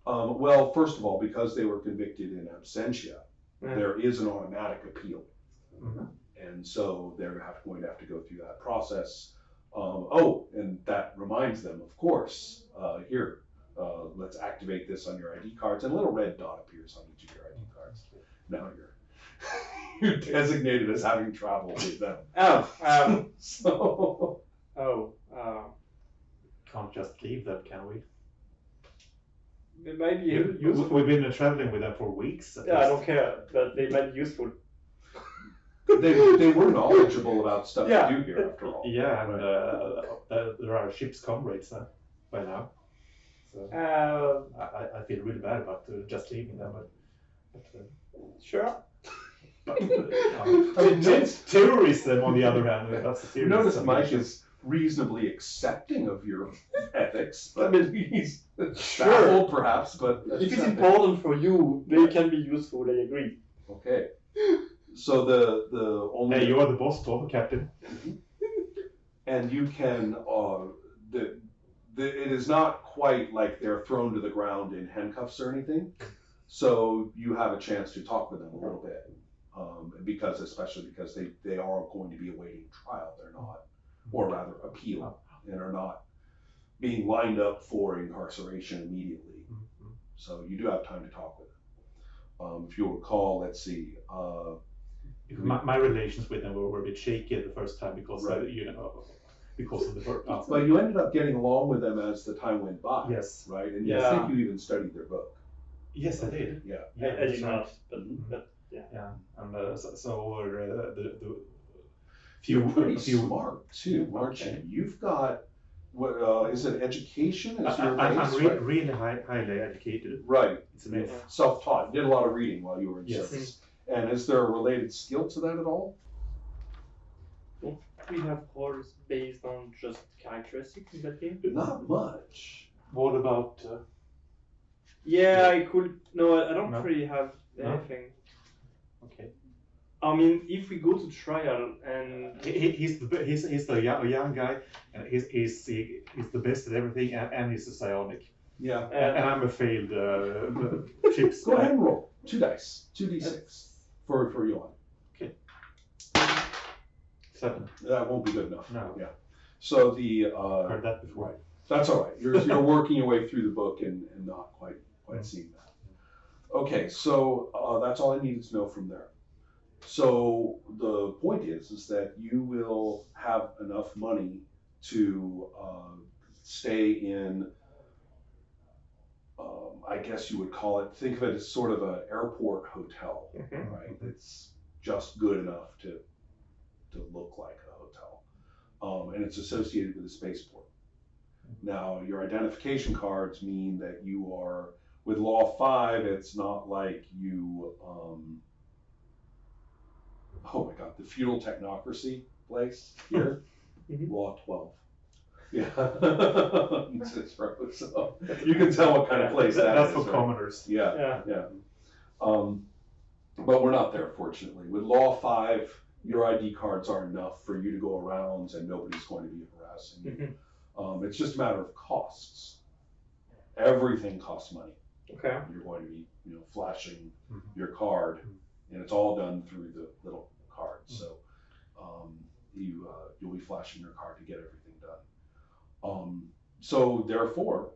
Well, first of all, because they were convicted in absentia, there is an automatic appeal. And so they're going to have to go through that process. And that reminds them, of course, here, let's activate this on your ID cards. And a little red dot appears on each of your ID cards. Now you're designated as having traveled with them. So. Can't just leave them, can we? They might be useful. We've been traveling with them for weeks. Yeah, I don't care, but they might be useful. They were knowledgeable about stuff to do here, after all. Yeah, and there are ship's comrades by now. So I feel really bad about just leaving them. But sure. I mean, terrorism, on the other hand, that's a serious. Notice Mike is reasonably accepting of your ethics, but he's baffled perhaps. But if it's important for you, they can be useful. I agree. Okay. So the only. Hey, you are the boss, Tom, Captain. And you can. It is not quite like they're thrown to the ground in handcuffs or anything. So you have a chance to talk with them a little bit, especially because they are going to be awaiting trial. They're not, or rather appeal, and are not being lined up for incarceration immediately. So you do have time to talk with them. If you'll recall, let's see. My relations with them were a bit shaky the first time because because of the first. But you ended up getting along with them as the time went by. Yes. Right, and I think you even studied their book. Yes, I did. Yeah. I did not, but yeah. Yeah, and so the You're pretty smart too, aren't you? You've got what is it? Education? I'm really highly educated. Right. It's amazing. Self-taught. You did a lot of reading while you were in Yes. service. And is there a related skill to that at all? We have roles based on just characteristics in that game. Not much. What about? I could. No, I don't really have anything. Okay. I mean, if we go to trial and he's the young guy, and he's the best at everything, and he's a psionic. Yeah. And I'm a failed chips. Go ahead and roll 2 dice, 2d6 for Johan. Okay. 7. That won't be good enough. No. Yeah. So heard that before. Right. That's all right. You're working your way through the book and not quite seeing that. Okay, so that's all I needed to know from there. So the point is that you will have enough money to stay in, I guess you would call it, think of it as sort of an airport hotel, right? It's just good enough to look like a hotel. And it's associated with a spaceport. Now, your identification cards mean that you are, with Law 5, it's not like you, oh my God, the feudal technocracy place here, Law 12. Yeah. So you can tell what kind of place that's is. for right? commoners. Yeah. But we're not there, fortunately. With Law 5, your ID cards are enough for you to go around and nobody's going to be harassing you. It's just a matter of costs. Everything costs money. Okay. You're going to be, flashing your card, and it's all done through the little card. So you'll be flashing your card to get everything done. So therefore,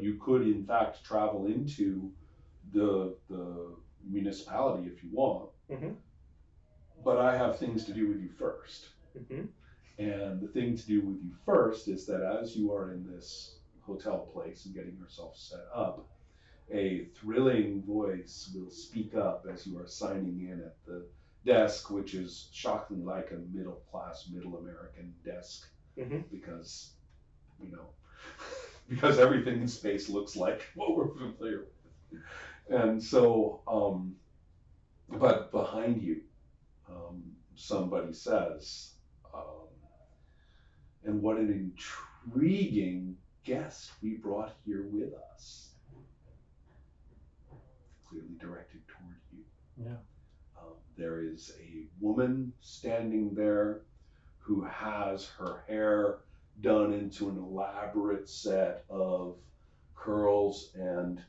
you could in fact travel into the municipality if you want. But I have things to do with you first. And the thing to do with you first is that as you are in this hotel place and getting yourself set up, a thrilling voice will speak up as you are signing in at the desk, which is shockingly like a middle-class, middle American desk, because, because everything in space looks like what we're familiar with. And so, but behind you, somebody says, and what an intriguing guest we brought here with us. Clearly directed toward you. Yeah. There is a woman standing there who has her hair done into an elaborate set of curls and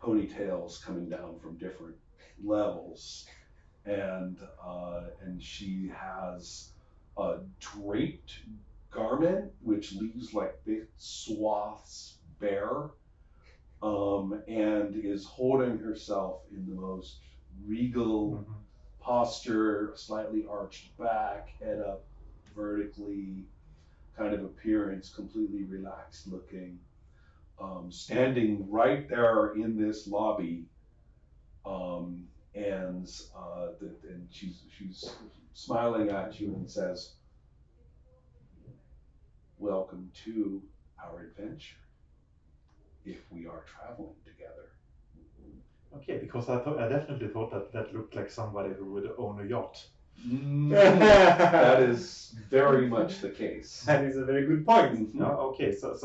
ponytails coming down from different levels, and she has a draped garment which leaves like big swaths bare, and is holding herself in the most regal posture, slightly arched back, head up vertically, kind of appearance, completely relaxed looking, standing right there in this lobby, and she's smiling at you and says, "Welcome to our adventure, if we are traveling together." Okay, because I definitely thought that looked like somebody who would own a yacht. That is very much the case. That is a very good point. No, okay, so In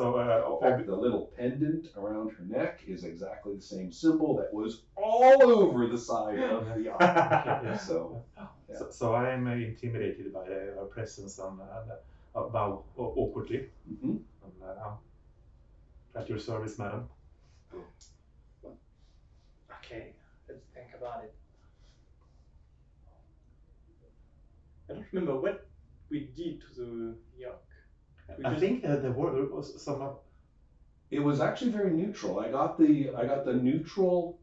fact, the little pendant around her neck is exactly the same symbol that was all over the side of the yacht. yeah. So I am intimidated by her presence and bow awkwardly. Mm-hmm. And, at your service, madam. Okay, let's think about it. I don't remember what we did to the yacht. I think there was some. It was actually very neutral. I got the neutral,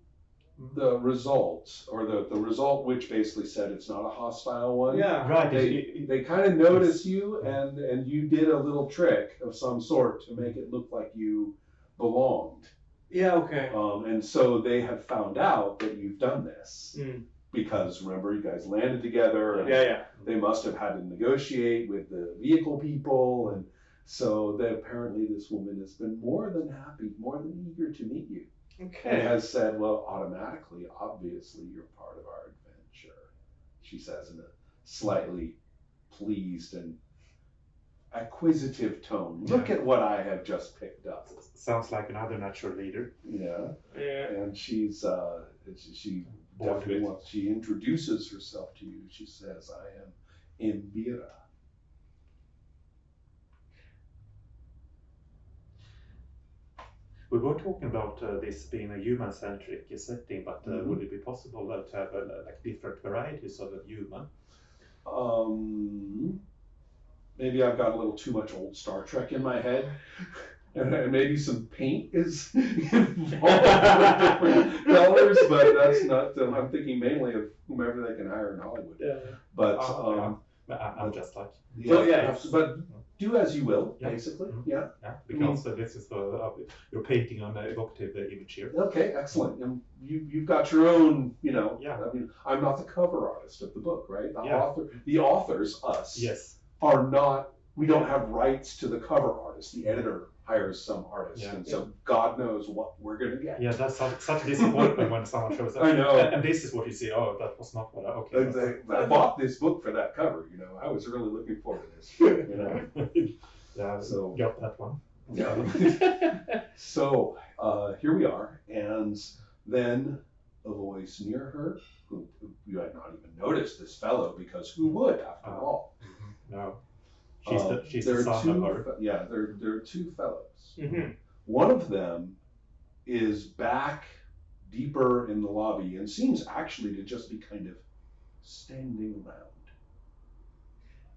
the result, or the result which basically said it's not a hostile one. Yeah. Right. They kind of notice you, and you did a little trick of some sort to make it look like you belonged. Yeah, okay. And so they have found out that you've done this. Because remember, you guys landed together, and they must have had to negotiate with the vehicle people, and so apparently this woman has been more than happy, more than eager to meet you. Okay. And has said, well, automatically, obviously, you're part of our adventure, she says in a slightly pleased and acquisitive tone. Look at what I have just picked up. Sounds like another natural leader. Yeah. Yeah. And she definitely once she introduces herself to you, she says, "I am Imbira." We were talking about this being a human-centric setting, but would it be possible to have like different varieties of a human? Maybe I've got a little too much old Star Trek in my head. And maybe some paint is involved with different colors, but that's not. I'm thinking mainly of whomever they can hire in Hollywood. Yeah. But I'm just like. But do as you will, basically. Mm-hmm. Yeah. Yeah, because this is you're painting on an evocative image here. Okay, excellent. And you've got your own. Yeah. I mean, I'm not the cover artist of the book, right? The authors, us. Yes. Are not. We don't have rights to the cover artist. The editor hires some artist, and so God knows what we're gonna get. Yeah, that's such a disappointment when someone shows up. I know. And this is what you see. Oh, that was not what I. Okay. I bought this book for that cover. I was really looking forward to this. Yeah. So got that one. Yeah. So here we are, and then a voice near her, who you had not even noticed this fellow, because who would after all? No. She's the son of her. Yeah, there are two fellows. Mm-hmm. One of them is back deeper in the lobby and seems actually to just be kind of standing around.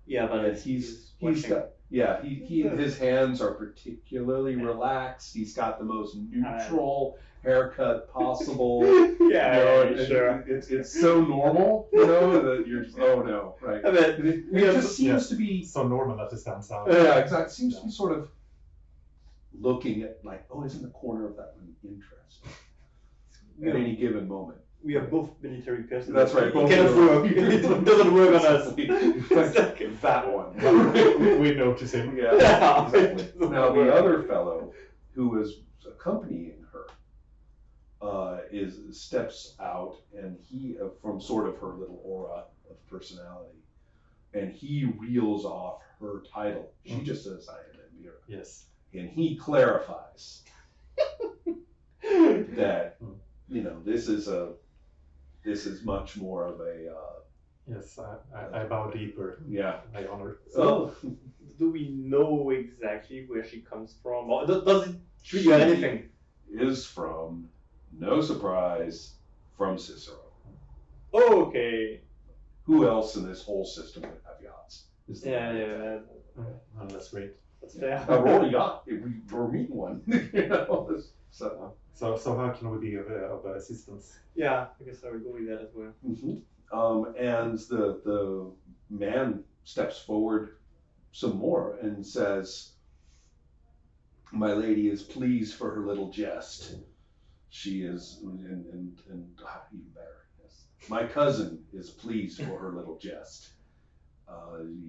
Yeah, but he's got his hands are particularly relaxed. He's got the most neutral haircut possible. Sure. It's so normal, that you're just right. I mean, it just seems to be so normal that it stands out. Yeah, exactly. Seems to be sort of looking at isn't the corner of that one interesting at any given moment. We are both military persons. That's right. It cannot work. It doesn't work on us. That one. We notice him. Yeah. Exactly. Now the other fellow who is accompanying her steps out, and he from sort of her little aura of personality, and he reels off her title. She just says, "I am Amira." Yes. And he clarifies that this is much more of a yes, I bow deeper. Yeah. I honor. So, do we know exactly where she comes from, or does it trigger anything? Is from No surprise from Cicero. Okay. Who else in this whole system would have yachts? Is the Yeah, main yeah, thing. Oh, that's great. that's fair. Roll a yacht if we're meeting one. You know, so. So how can we be of assistance? Yeah, I guess I will go with that as well. And the man steps forward some more and says, "My lady is pleased for her little jest. She is, and even better, yes. My cousin is pleased for her little jest.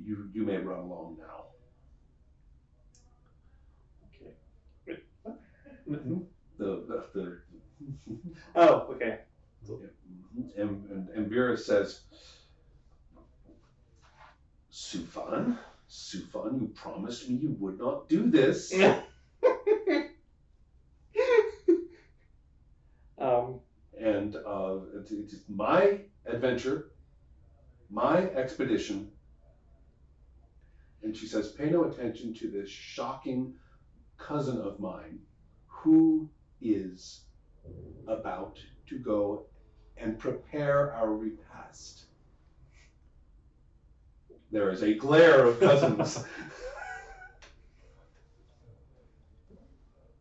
You may run along now." Okay. Wait, what? The Oh, okay. and Vera says, Sufan, you promised me you would not do this. And it is my adventure, my expedition. And she says, pay no attention to this shocking cousin of mine who is about to go and prepare our repast. There is a glare of cousins.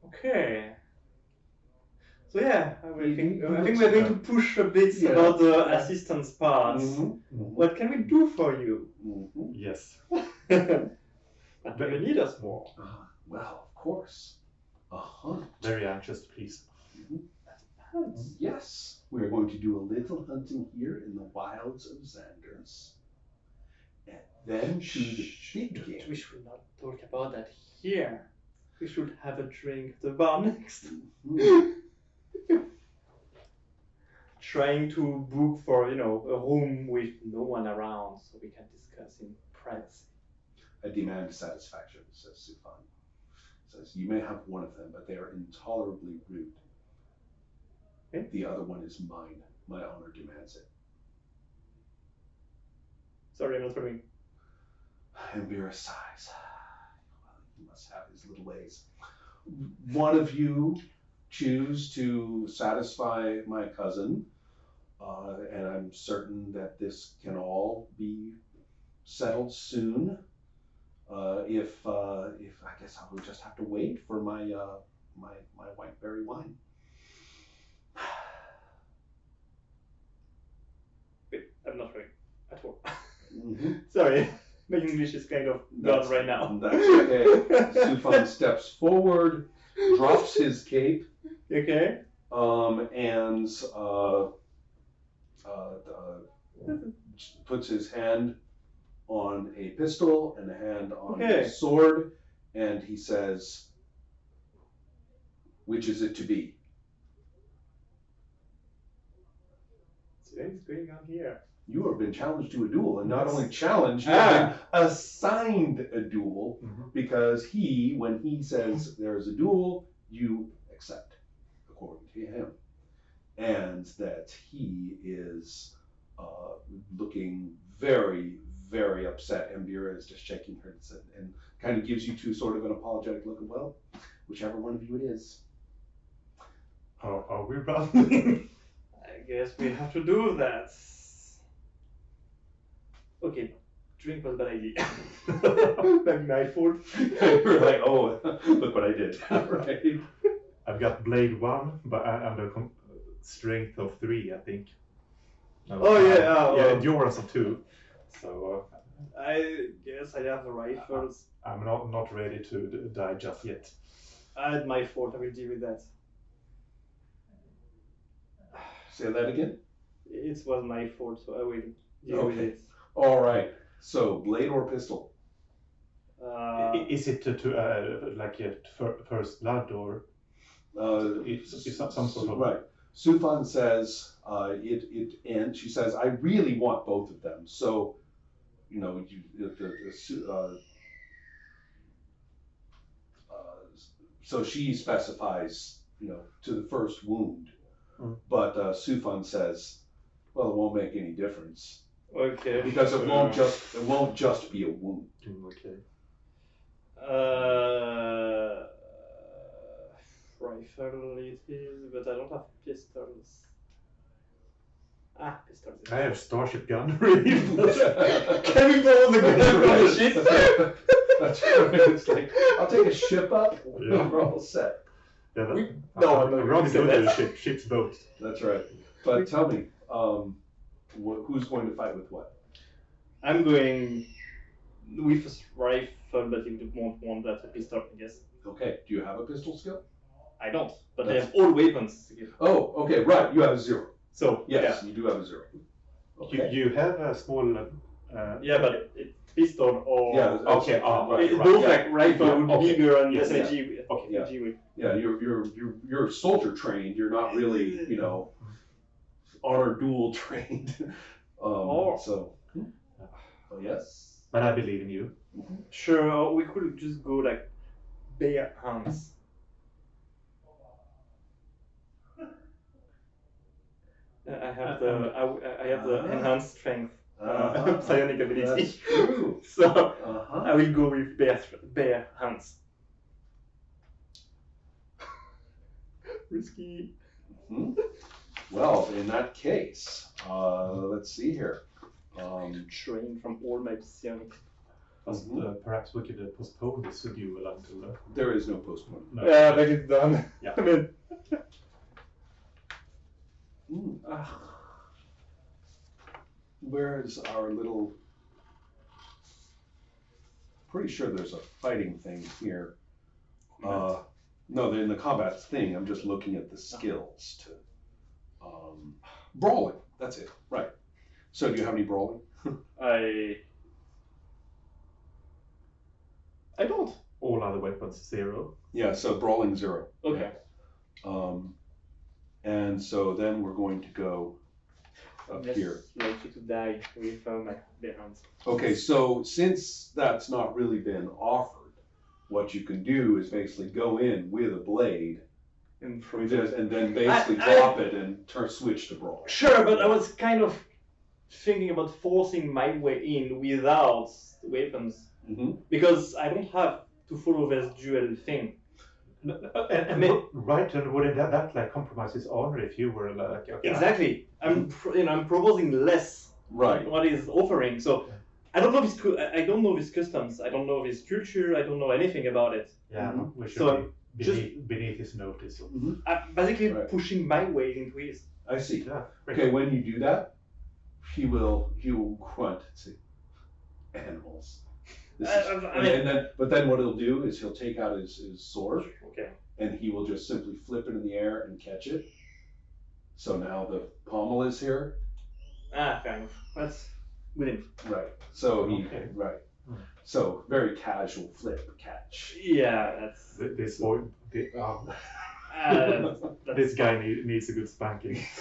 Okay. So yeah, I think we're going to push a bit Yeah. about the assistance part. Mm-hmm. What can we do for you? Mm-hmm. Yes. But do you need us more? Well, of course. A hunt. Very anxious, please. Hunt? Yes. We're going to do a little hunting here in the wilds of Xanders. And then to the big game. We should not talk about that here. We should have a drink at the bar next. Mm-hmm. Trying to book for, a room with no one around so we can discuss in privacy. I demand satisfaction, says Sufan. Says, you may have one of them, but they are intolerably rude. Okay. The other one is mine. My honor demands it. Sorry, I'm not following. And Vera sighs. Well, he must have his little ways. One of you choose to satisfy my cousin, and I'm certain that this can all be settled soon. If I guess I will just have to wait for my white berry wine. Wait, I'm not following at all. Mm-hmm. Sorry, my English is kind of gone right now. That's okay. Sufan steps forward, drops his cape, Okay. and puts his hand on a pistol and a hand on a sword, and he says, which is it to be? So what is going on here? You have been challenged to a duel, and not Yes. only challenged, you have been assigned a duel, because when he says there is a duel, you accept, according to him. And that he is looking very, very upset, and Vera is just shaking her head and kind of gives you two sort of an apologetic look of, well, whichever one of you it is. Are we running? I guess we have to do that. Okay, drink was a bad idea. Maybe my fault. You're like, oh, look what I did. Right? I've got blade 1, but I'm a strength of 3, I think. Endurance of 2. So I guess I have the rifles. I'm not ready to die just yet. It's my fault. I will deal with that. Say that again? It was my fault, so I will deal with it. All right. So, blade or pistol? Is it like a first blood or? It's some sort of. Right. Sufan says it ends. She says, I really want both of them. So, so she specifies, to the first wound. But Sufan says, well, it won't make any difference. Okay. Because it won't just be a wound. Okay. rifle it is, but I don't have pistols. Ah, pistols. I have starship gun. Really? Can we borrow the gun from the ship? That's right. It's like, I'll take a ship up. Yeah. We're all set. Yeah, We- I'm no, I'm not rather gonna say good at that. ship's boat. That's right. But tell me, who's going to fight with what? I'm going with a rifle, but you won't want that a pistol, I guess. Okay. Do you have a pistol skill? I don't, but I That's- have all weapons. Oh, okay. Right. You have a 0. So Yes, you do have a 0. Okay. You have a small. yeah, but it's pistol or Yeah. Okay, right, it right, both yeah. like rifle Yeah, would be okay. bigger and Yes, SMG. Okay. Yeah. SMG would. Yeah, you're soldier trained. You're not really, you know, honor duel trained. Oh. So, oh yes. But I believe in you. Sure, or we could just go like bare hands. I have I have the enhanced strength, psionic ability. That's true. So Uh-huh. I will go with bare hands. Risky. Hmm. Well, in that case, let's see here. Train from all my psionic. Perhaps we could postpone this duel until. There is no postponement. No. Yeah, but it's done. Yeah. I mean, Where's our little? Pretty sure there's a fighting thing here. No, they're in the combat thing. I'm just looking at the skills to. Brawling. That's it. Right. So, do you have any brawling? I don't. All other weapons 0. Yeah. So brawling 0. Okay. And so then we're going to go up Less here. likely to die with my bare hands. Okay, so since that's not really been offered, what you can do is basically go in with a blade And throw and then basically I- drop it and switch to brawl. Sure, but I was kind of thinking about forcing my way in without weapons Mm-hmm. because I don't have to follow this duel thing. And right, and wouldn't that like compromise his honor if you were like okay, Exactly. I'm I'm proposing less Right. than what is offering. So I don't know his I don't know his customs. I don't know his culture. I don't know anything about it. Yeah, Mhm. we should So be beneath his notice. I'm basically Right. pushing my way into his. I see. Yeah. Okay, when you do that, he will grunt and say, "Animals." This is, I mean- but then what he'll do is he'll take out his sword Okay. and he will just simply flip it in the air and catch it. So now the pommel is here. Fair enough. That's good. Right. So he Okay. right. Hmm. So very casual flip catch. Yeah, that's. This boy, That's this guy needs a good spanking.